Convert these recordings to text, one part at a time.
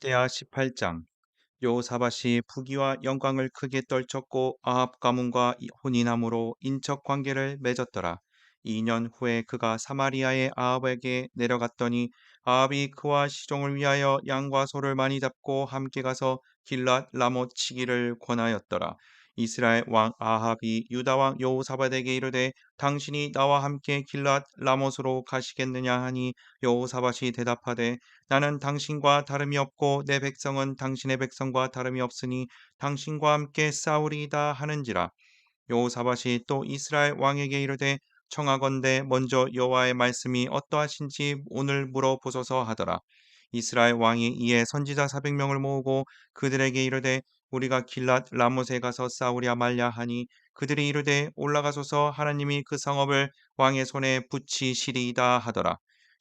역대하 18장. 여호사밧이 부귀와 영광을 크게 떨쳤고 아합 가문과 혼인함으로 인척 관계를 맺었더라. 2년 후에 그가 사마리아의 아합에게 내려갔더니 아합이 그와 시종을 위하여 양과 소를 많이 잡고 함께 가서 길랏 라못 치기를 권하였더라. 이스라엘 왕 아합이 유다 왕 여호사밧에게 이르되 당신이 나와 함께 길랏 라못으로 가시겠느냐 하니 여호사밧이 대답하되 나는 당신과 다름이 없고 내 백성은 당신의 백성과 다름이 없으니 당신과 함께 싸우리이다 하는지라. 여호사밧이 또 이스라엘 왕에게 이르되 청하건대 먼저 여호와의 말씀이 어떠하신지 오늘 물어보소서 하더라. 이스라엘 왕이 이에 선지자 400명을 모으고 그들에게 이르되 우리가 길랏 라못에 가서 싸우랴 말랴 하니 그들이 이르되 올라가소서 하나님이 그 성읍을 왕의 손에 붙이시리이다 하더라.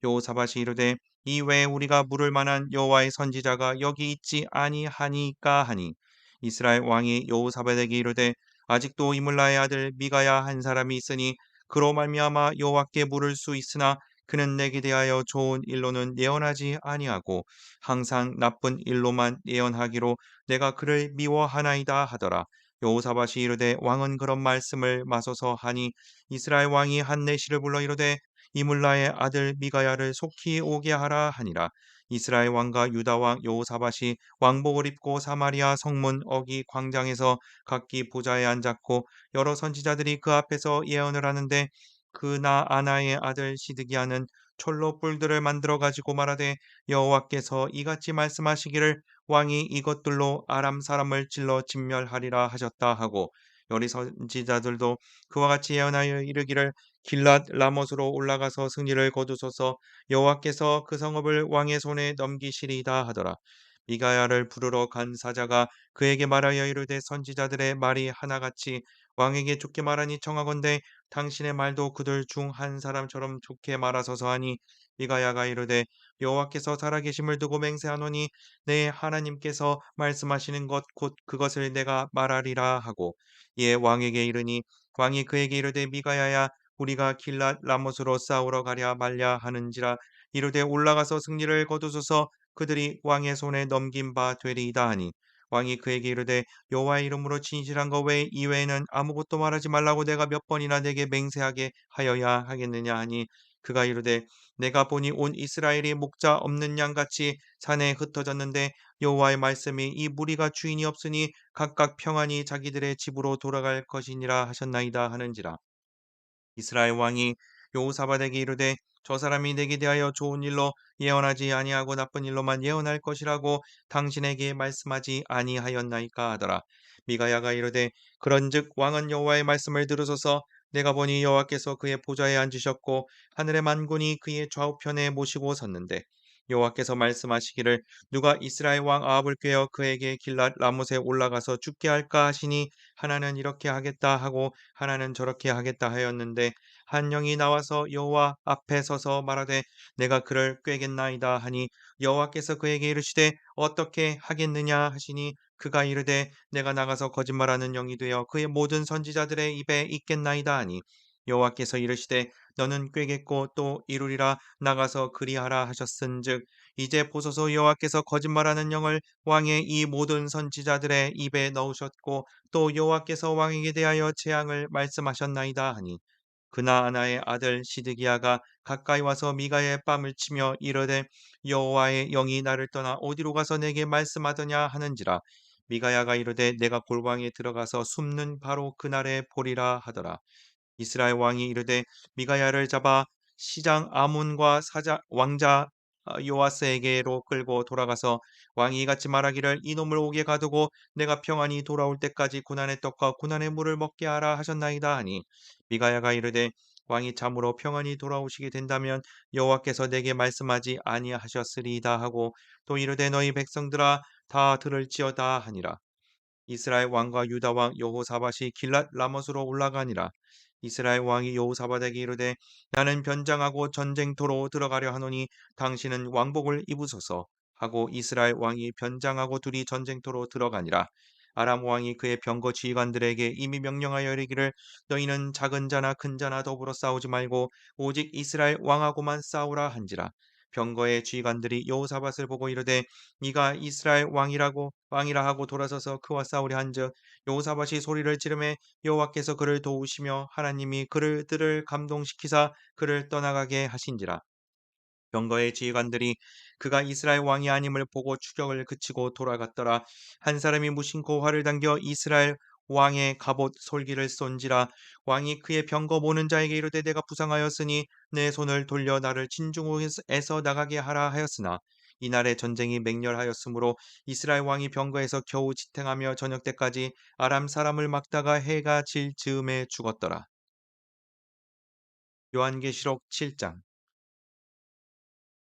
여호사밧이 이르되 이외에 우리가 물을 만한 여호와의 선지자가 여기 있지 아니하니까 하니 이스라엘 왕이 여호사밧에게 이르되 아직도 이물라의 아들 미가야 한 사람이 있으니 그로 말미암아 여호와께 물을 수 있으나 그는 내게 대하여 좋은 일로는 예언하지 아니하고 항상 나쁜 일로만 예언하기로 내가 그를 미워하나이다 하더라. 여호사밧이 이르되 왕은 그런 말씀을 마소서 하니 이스라엘 왕이 한 내시를 불러 이르되 이물라의 아들 미가야를 속히 오게 하라 하니라. 이스라엘 왕과 유다 왕 여호사밧이 왕복을 입고 사마리아 성문 어기 광장에서 각기 보좌에 앉았고 여러 선지자들이 그 앞에서 예언을 하는데 그나 아나의 아들 시드기야는 철로 뿔들을 만들어 가지고 말하되 여호와께서 이같이 말씀하시기를 왕이 이것들로 아람 사람을 찔러 진멸하리라 하셨다 하고 여리 선지자들도 그와 같이 예언하여 이르기를 길랏 라못으로 올라가서 승리를 거두소서 여호와께서 그 성읍을 왕의 손에 넘기시리이다 하더라. 미가야를 부르러 간 사자가 그에게 말하여 이르되 선지자들의 말이 하나같이 왕에게 좋게 말하니 청하건대 당신의 말도 그들 중 한 사람처럼 좋게 말하소서 하니 미가야가 이르되 여호와께서 살아계심을 두고 맹세하노니 내 하나님께서 말씀하시는 것 곧 그것을 내가 말하리라 하고 이에 왕에게 이르니 왕이 그에게 이르되 미가야야 우리가 길랏 라못으로 싸우러 가랴 말랴 하는지라 이르되 올라가서 승리를 거두소서 그들이 왕의 손에 넘긴 바 되리이다 하니 왕이 그에게 이르되 여호와의 이름으로 진실한 것 외에 이외에는 아무것도 말하지 말라고 내가 몇 번이나 내게 맹세하게 하여야 하겠느냐 하니 그가 이르되 내가 보니 온 이스라엘이 목자 없는 양같이 산에 흩어졌는데 여호와의 말씀이 이 무리가 주인이 없으니 각각 평안히 자기들의 집으로 돌아갈 것이니라 하셨나이다 하는지라. 이스라엘 왕이 여호사밧에게 이르되 저 사람이 내게 대하여 좋은 일로 예언하지 아니하고 나쁜 일로만 예언할 것이라고 당신에게 말씀하지 아니하였나이까 하더라. 미가야가 이르되 그런즉 왕은 여호와의 말씀을 들으소서 내가 보니 여호와께서 그의 보좌에 앉으셨고 하늘의 만군이 그의 좌우편에 모시고 섰는데 여호와께서 말씀하시기를 누가 이스라엘 왕 아합을 꾀어 그에게 길랏 라못에 올라가서 죽게 할까 하시니 하나는 이렇게 하겠다 하고 하나는 저렇게 하겠다 하였는데 한 영이 나와서 여호와 앞에 서서 말하되 내가 그를 꾀겠나이다 하니 여호와께서 그에게 이르시되 어떻게 하겠느냐 하시니 그가 이르되 내가 나가서 거짓말하는 영이 되어 그의 모든 선지자들의 입에 있겠나이다 하니 여호와께서 이르시되 너는 꾀겠고 또 이루리라 나가서 그리하라 하셨은즉 이제 보소서 여호와께서 거짓말하는 영을 왕의 이 모든 선지자들의 입에 넣으셨고 또 여호와께서 왕에게 대하여 재앙을 말씀하셨나이다 하니 그나아나의 아들 시드기야가 가까이 와서 미가의 뺨을 치며 이르되 여호와의 영이 나를 떠나 어디로 가서 내게 말씀하더냐 하는지라. 미가야가 이르되 내가 골방에 들어가서 숨는 바로 그날에 보리라 하더라. 이스라엘 왕이 이르되 미가야를 잡아 시장 아문과 사자 왕자 요아스에게로 끌고 돌아가서 왕이 이같이 말하기를 이놈을 옥에 가두고 내가 평안히 돌아올 때까지 고난의 떡과 고난의 물을 먹게 하라 하셨나이다 하니 미가야가 이르되 왕이 참으로 평안히 돌아오시게 된다면 여호와께서 내게 말씀하지 아니하셨으리이다 하고 또 이르되 너희 백성들아 다 들을지어다 하니라. 이스라엘 왕과 유다 왕 여호사밧이 길랏 라못으로 올라가니라. 이스라엘 왕이 여호사밧에게 이르되 나는 변장하고 전쟁터로 들어가려 하노니 당신은 왕복을 입으소서 하고 이스라엘 왕이 변장하고 둘이 전쟁터로 들어가니라. 아람 왕이 그의 병거 지휘관들에게 이미 명령하여 이르기를 너희는 작은 자나 큰 자나 더불어 싸우지 말고 오직 이스라엘 왕하고만 싸우라 한지라. 병거의 지휘관들이 여호사밧을 보고 이르되 네가 이스라엘 왕이라 하고 돌아서서 그와 싸우려 한즉 여호사밧이 소리를 지르매 여호와께서 그를 도우시며 하나님이 그들을 감동시키사 그를 떠나가게 하신지라. 병거의 지휘관들이 그가 이스라엘 왕이 아님을 보고 추격을 그치고 돌아갔더라. 한 사람이 무심코 활을 당겨 이스라엘 왕의 갑옷 솔기를 쏜지라. 왕이 그의 병거 모는 자에게 이르되 내가 부상하였으니 내 손을 돌려 나를 진중에서 나가게 하라 하였으나 이날의 전쟁이 맹렬하였으므로 이스라엘 왕이 병거에서 겨우 지탱하며 저녁 때까지 아람 사람을 막다가 해가 질 즈음에 죽었더라. 요한계시록 7장.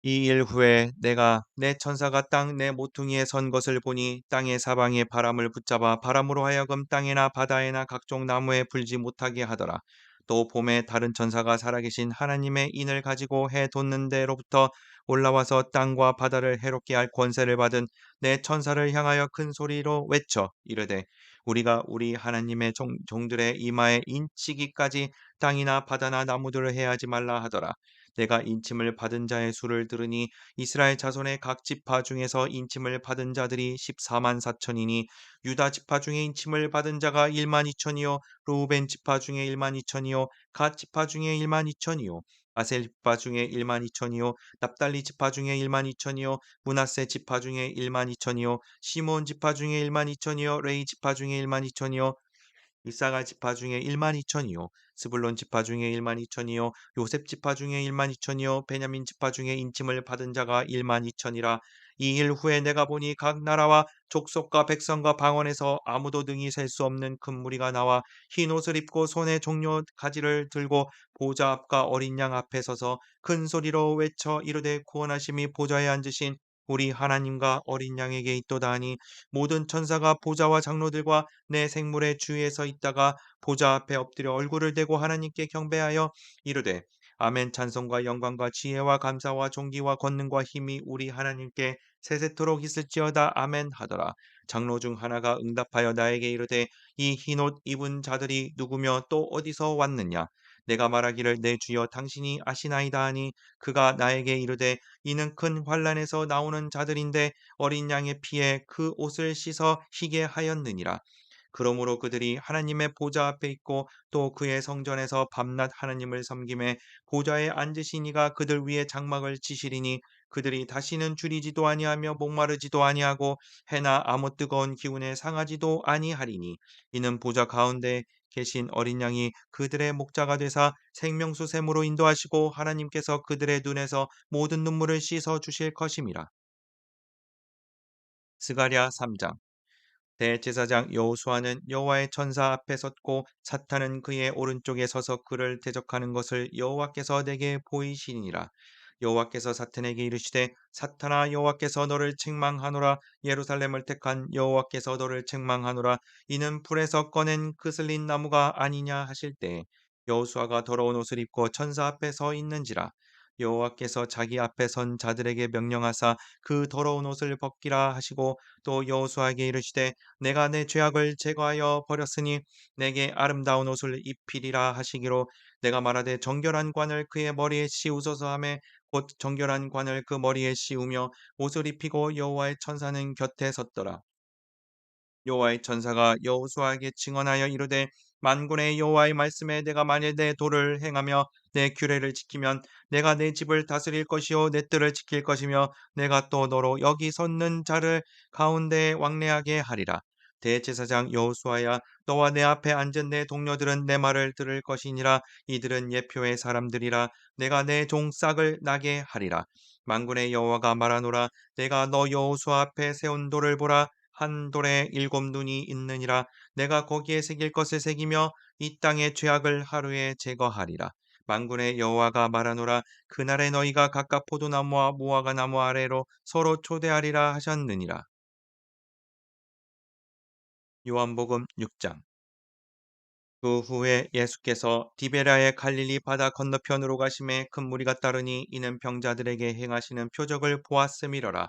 이 일 후에 내가 내 천사가 땅 내 모퉁이에 선 것을 보니 땅의 사방에 바람을 붙잡아 바람으로 하여금 땅에나 바다에나 각종 나무에 불지 못하게 하더라. 또 봄에 다른 천사가 살아계신 하나님의 인을 가지고 해 돋는 데로부터 올라와서 땅과 바다를 해롭게 할 권세를 받은 내 천사를 향하여 큰 소리로 외쳐 이르되 우리가 우리 하나님의 종들의 이마에 인치기까지 땅이나 바다나 나무들을 해하지 말라 하더라. 내가 인침을 받은 자의 수를 들으니 이스라엘 자손의 각 지파 중에서 인침을 받은 자들이 14만 4천이니 유다 지파 중에 인침을 받은 자가 1만 2천이요 루벤 지파 중에 1만 2천이요 갓 지파 중에 1만 2천이요 아셀 지파 중에 1만 2천이요 납달리 지파 중에 1만 2천이요 문하세 지파 중에 1만 2천이요 시몬 지파 중에 1만 2천이요 레이 지파 중에 1만 2천이요 이사갈 지파 중에 1만 2천이요 스불론 지파 중에 1만 2천이요 요셉 지파 중에 1만 2천이요 베냐민 지파 중에 인침을 받은 자가 1만 2천이라. 이 일 후에 내가 보니 각 나라와 족속과 백성과 방언에서 아무도 능히 셀 수 없는 큰 무리가 나와 흰 옷을 입고 손에 종려 가지를 들고 보좌 앞과 어린 양 앞에 서서 큰 소리로 외쳐 이르되 구원하심이 보좌에 앉으신 우리 하나님과 어린 양에게 있도다 하니 모든 천사가 보좌와 장로들과 내 생물의 주위에 서 있다가 보좌 앞에 엎드려 얼굴을 대고 하나님께 경배하여 이르되 아멘 찬송과 영광과 지혜와 감사와 존귀와 권능과 힘이 우리 하나님께 세세토록 있을지어다 아멘 하더라. 장로 중 하나가 응답하여 나에게 이르되 이 흰옷 입은 자들이 누구며 또 어디서 왔느냐. 내가 말하기를 내 주여 당신이 아시나이다 하니 그가 나에게 이르되 이는 큰 환란에서 나오는 자들인데 어린 양의 피에 그 옷을 씻어 희게 하였느니라. 그러므로 그들이 하나님의 보좌 앞에 있고 또 그의 성전에서 밤낮 하나님을 섬김에 보좌에 앉으신 이가 그들 위에 장막을 치시리니 그들이 다시는 줄이지도 아니하며 목마르지도 아니하고 해나 아무 뜨거운 기운에 상하지도 아니하리니 이는 보좌 가운데 계신 어린 양이 그들의 목자가 되사 생명수 샘으로 인도하시고 하나님께서 그들의 눈에서 모든 눈물을 씻어 주실 것임이라. 스가랴 3장. 대제사장 여호수아는 여호와의 천사 앞에 섰고 사탄은 그의 오른쪽에 서서 그를 대적하는 것을 여호와께서 내게 보이시니라. 여호와께서 사탄에게 이르시되 사탄아 여호와께서 너를 책망하노라. 예루살렘을 택한 여호와께서 너를 책망하노라. 이는 불에서 꺼낸 그슬린 나무가 아니냐 하실 때 여호수아가 더러운 옷을 입고 천사 앞에 서 있는지라. 여호와께서 자기 앞에 선 자들에게 명령하사 그 더러운 옷을 벗기라 하시고 또 여호수아에게 이르시되 내가 내 죄악을 제거하여 버렸으니 내게 아름다운 옷을 입히리라 하시기로 내가 말하되 정결한 관을 그의 머리에 씌우소서 하매 곧 정결한 관을 그 머리에 씌우며 옷을 입히고 여호와의 천사는 곁에 섰더라. 여호와의 천사가 여호수아에게 증언하여 이르되 만군의 여호와의 말씀에 내가 만일 내 도를 행하며 내 규례를 지키면 내가 내 집을 다스릴 것이요 내 뜰을 지킬 것이며 내가 또 너로 여기 섰는 자를 가운데 왕래하게 하리라. 대제사장 여호수아야 너와 내 앞에 앉은 내 동료들은 내 말을 들을 것이니라. 이들은 예표의 사람들이라. 내가 내 종 싹을 나게 하리라. 만군의 여호와가 말하노라. 내가 너 여호수아 앞에 세운 돌을 보라. 한 돌에 7눈이 있느니라. 내가 거기에 새길 것을 새기며 이 땅의 죄악을 하루에 제거하리라. 만군의 여호와가 말하노라. 그날에 너희가 각각 포도나무와 무화과 나무 아래로 서로 초대하리라 하셨느니라. 요한복음 6장. 그 후에 예수께서 디베라의 갈릴리 바다 건너편으로 가심에 큰 무리가 따르니 이는 병자들에게 행하시는 표적을 보았음이러라.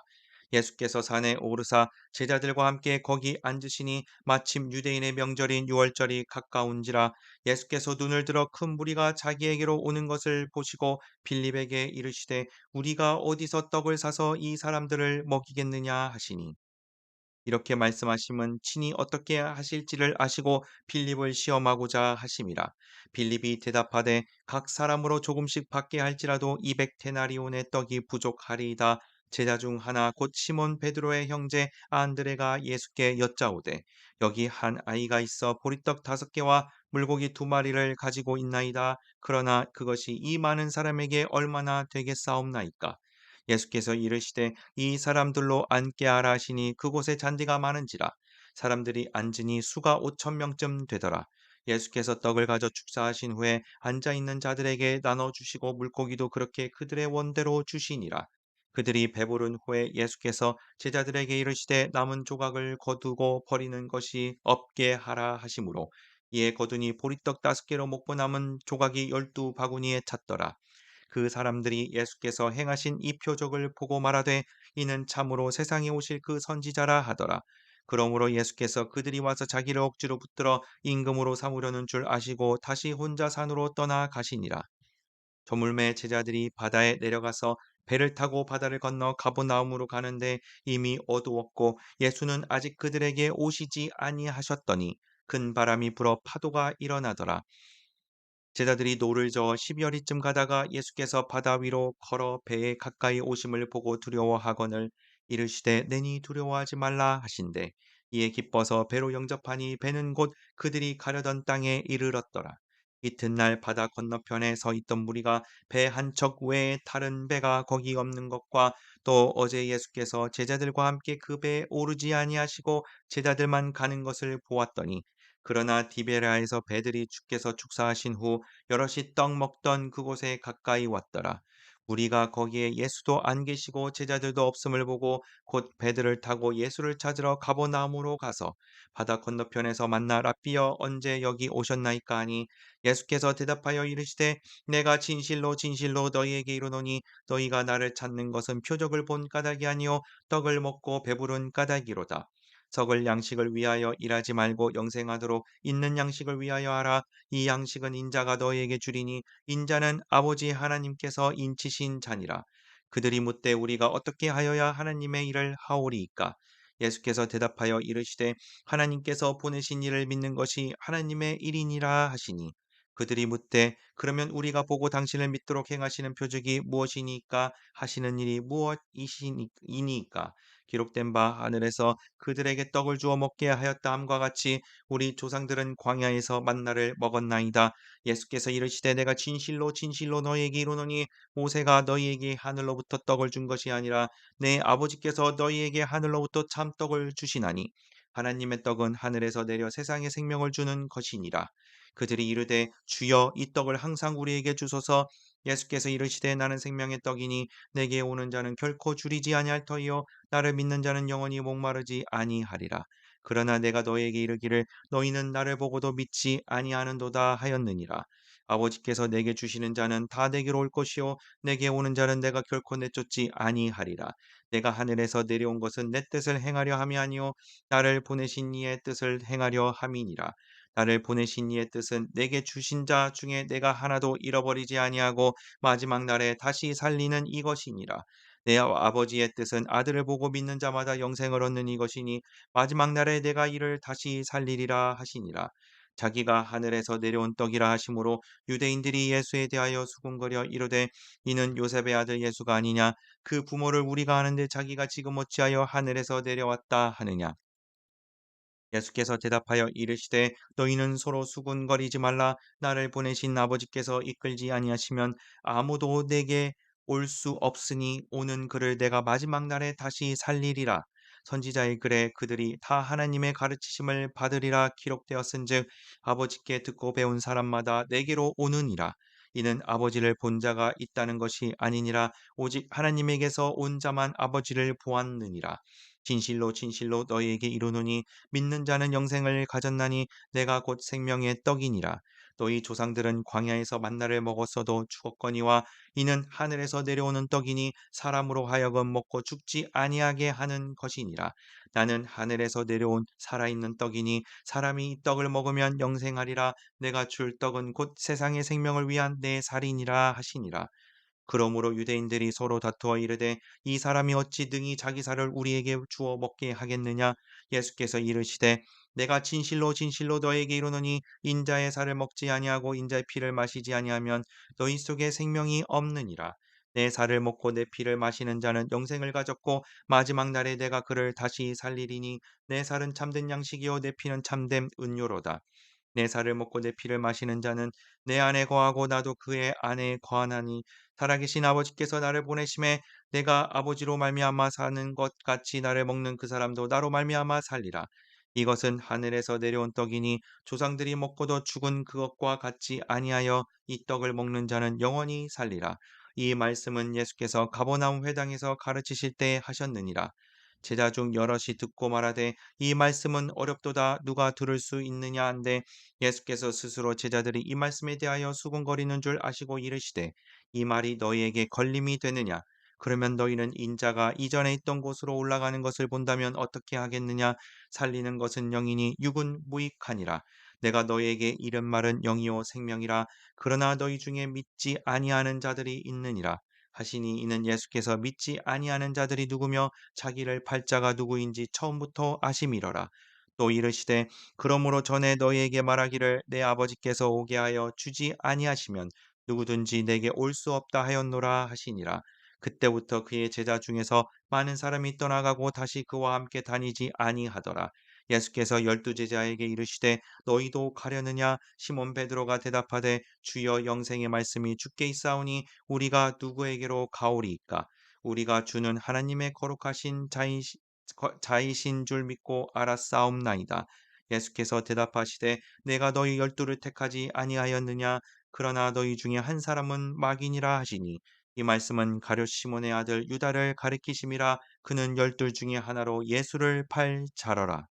예수께서 산에 오르사 제자들과 함께 거기 앉으시니 마침 유대인의 명절인 유월절이 가까운지라. 예수께서 눈을 들어 큰 무리가 자기에게로 오는 것을 보시고 빌립에게 이르시되 우리가 어디서 떡을 사서 이 사람들을 먹이겠느냐 하시니, 이렇게 말씀하심은 친히 어떻게 하실지를 아시고 빌립을 시험하고자 하심이라. 빌립이 대답하되 각 사람으로 조금씩 받게 할지라도 200데나리온의 떡이 부족하리이다. 제자 중 하나 곧 시몬 베드로의 형제 안드레가 예수께 여짜오되 여기 한 아이가 있어 보리떡 5개와 물고기 2마리를 가지고 있나이다. 그러나 그것이 이 많은 사람에게 얼마나 되겠사옵나이까. 예수께서 이르시되 이 사람들로 앉게 하라 하시니 그곳에 잔디가 많은지라. 사람들이 앉으니 수가 5,000명쯤 되더라. 예수께서 떡을 가져 축사하신 후에 앉아 있는 자들에게 나눠 주시고 물고기도 그렇게 그들의 원대로 주시니라. 그들이 배부른 후에 예수께서 제자들에게 이르시되 남은 조각을 거두고 버리는 것이 없게 하라 하시므로, 이에 거두니 보리떡 5개로 먹고 남은 조각이 12바구니에 찼더라. 그 사람들이 예수께서 행하신 이 표적을 보고 말하되 이는 참으로 세상에 오실 그 선지자라 하더라. 그러므로 예수께서 그들이 와서 자기를 억지로 붙들어 임금으로 삼으려는 줄 아시고 다시 혼자 산으로 떠나 가시니라. 저물매 제자들이 바다에 내려가서 배를 타고 바다를 건너 가버나움으로 가는데 이미 어두웠고 예수는 아직 그들에게 오시지 아니하셨더니 큰 바람이 불어 파도가 일어나더라. 제자들이 노를 저어 12여리쯤 가다가 예수께서 바다 위로 걸어 배에 가까이 오심을 보고 두려워하거늘 이르시되 내니 두려워하지 말라 하신대, 이에 기뻐서 배로 영접하니 배는 곧 그들이 가려던 땅에 이르렀더라. 이튿날 바다 건너편에 서 있던 무리가 배 한 척 외에 다른 배가 거기 없는 것과 또 어제 예수께서 제자들과 함께 그 배에 오르지 아니하시고 제자들만 가는 것을 보았더니, 그러나 디베라에서 배들이 주께서 축사하신 후 여럿이 떡 먹던 그곳에 가까이 왔더라. 우리가 거기에 예수도 안 계시고 제자들도 없음을 보고 곧 배들을 타고 예수를 찾으러 가버나움으로 가서 바다 건너편에서 만나 랍비여 언제 여기 오셨나이까 하니, 예수께서 대답하여 이르시되 내가 진실로 진실로 너희에게 이르노니 너희가 나를 찾는 것은 표적을 본 까닭이 아니요 떡을 먹고 배부른 까닭이로다. 썩을 양식을 위하여 일하지 말고 영생하도록 있는 양식을 위하여 하라. 이 양식은 인자가 너희에게 주리니 인자는 아버지 하나님께서 인치신 자니라. 그들이 묻되 우리가 어떻게 하여야 하나님의 일을 하오리이까? 예수께서 대답하여 이르시되 하나님께서 보내신 이를 믿는 것이 하나님의 일이니라 하시니, 그들이 묻되 그러면 우리가 보고 당신을 믿도록 행하시는 표적이 무엇이니까? 하시는 일이 무엇이니까? 기록된 바 하늘에서 그들에게 떡을 주어 먹게 하였다 함과 같이 우리 조상들은 광야에서 만나를 먹었나이다. 예수께서 이르시되 내가 진실로 진실로 너희에게 이르노니 모세가 너희에게 하늘로부터 떡을 준 것이 아니라 내 아버지께서 너희에게 하늘로부터 참떡을 주시나니, 하나님의 떡은 하늘에서 내려 세상에 생명을 주는 것이니라. 그들이 이르되 주여 이 떡을 항상 우리에게 주소서. 예수께서 이르시되 나는 생명의 떡이니 내게 오는 자는 결코 줄이지 아니할 터이요 나를 믿는 자는 영원히 목마르지 아니하리라. 그러나 내가 너희에게 이르기를 너희는 나를 보고도 믿지 아니하는도다 하였느니라. 아버지께서 내게 주시는 자는 다 내게로 올 것이요 내게 오는 자는 내가 결코 내쫓지 아니하리라. 내가 하늘에서 내려온 것은 내 뜻을 행하려 함이 아니요 나를 보내신 이의 뜻을 행하려 함이니라. 나를 보내신 이의 뜻은 내게 주신 자 중에 내가 하나도 잃어버리지 아니하고 마지막 날에 다시 살리는 이것이니라. 내 아버지의 뜻은 아들을 보고 믿는 자마다 영생을 얻는 이것이니 마지막 날에 내가 이를 다시 살리리라 하시니라. 자기가 하늘에서 내려온 떡이라 하심으로 유대인들이 예수에 대하여 수군거려 이르되 이는 요셉의 아들 예수가 아니냐? 그 부모를 우리가 아는데 자기가 지금 어찌하여 하늘에서 내려왔다 하느냐? 예수께서 대답하여 이르시되 너희는 서로 수군거리지 말라. 나를 보내신 아버지께서 이끌지 아니하시면 아무도 내게 올 수 없으니 오는 그를 내가 마지막 날에 다시 살리리라. 선지자의 글에 그들이 다 하나님의 가르치심을 받으리라 기록되었은즉 아버지께 듣고 배운 사람마다 내게로 오느니라. 이는 아버지를 본 자가 있다는 것이 아니니라 오직 하나님에게서 온 자만 아버지를 보았느니라. 진실로 진실로 너희에게 이르노니 믿는 자는 영생을 가졌나니 내가 곧 생명의 떡이니라. 너희 조상들은 광야에서 만나를 먹었어도 죽었거니와 이는 하늘에서 내려오는 떡이니 사람으로 하여금 먹고 죽지 아니하게 하는 것이니라. 나는 하늘에서 내려온 살아있는 떡이니 사람이 이 떡을 먹으면 영생하리라. 내가 줄 떡은 곧 세상의 생명을 위한 내 살이니라 하시니라. 그러므로 유대인들이 서로 다투어 이르되 이 사람이 어찌 능히 자기 살을 우리에게 주어 먹게 하겠느냐. 예수께서 이르시되 내가 진실로 진실로 너에게 이르노니 인자의 살을 먹지 아니하고 인자의 피를 마시지 아니하면 너희 속에 생명이 없느니라. 내 살을 먹고 내 피를 마시는 자는 영생을 가졌고 마지막 날에 내가 그를 다시 살리리니 내 살은 참된 양식이요 내 피는 참된 음료로다. 내 살을 먹고 내 피를 마시는 자는 내 안에 거하고 나도 그의 안에 거하나니 살아계신 아버지께서 나를 보내심에 내가 아버지로 말미암아 사는 것 같이 나를 먹는 그 사람도 나로 말미암아 살리라. 이것은 하늘에서 내려온 떡이니 조상들이 먹고도 죽은 그것과 같지 아니하여 이 떡을 먹는 자는 영원히 살리라. 이 말씀은 예수께서 가버나움 회당에서 가르치실 때 하셨느니라. 제자 중 여럿이 듣고 말하되 이 말씀은 어렵도다 누가 들을 수 있느냐 한데 예수께서 스스로 제자들이 이 말씀에 대하여 수군거리는 줄 아시고 이르시되 이 말이 너희에게 걸림이 되느냐? 그러면 너희는 인자가 이전에 있던 곳으로 올라가는 것을 본다면 어떻게 하겠느냐? 살리는 것은 영이니 육은 무익하니라. 내가 너희에게 이른 말은 영이요 생명이라. 그러나 너희 중에 믿지 아니하는 자들이 있느니라. 하시니 이는 예수께서 믿지 아니하는 자들이 누구며 자기를 팔자가 누구인지 처음부터 아심이러라. 또 이르시되 그러므로 전에 너희에게 말하기를 내 아버지께서 오게 하여 주지 아니하시면 누구든지 내게 올 수 없다 하였노라 하시니라. 그때부터 그의 제자 중에서 많은 사람이 떠나가고 다시 그와 함께 다니지 아니하더라. 예수께서 열두 제자에게 이르시되 너희도 가려느냐? 시몬 베드로가 대답하되 주여 영생의 말씀이 주께 있사오니 우리가 누구에게로 가오리이까? 우리가 주는 하나님의 거룩하신 자이신 줄 믿고 알았사옵나이다. 예수께서 대답하시되 내가 너희 열두를 택하지 아니하였느냐? 그러나 너희 중에 한 사람은 마귀니라 하시니 이 말씀은 가룟 시몬의 아들 유다를 가리키심이라. 그는 열둘 중에 하나로 예수를 팔 자러라.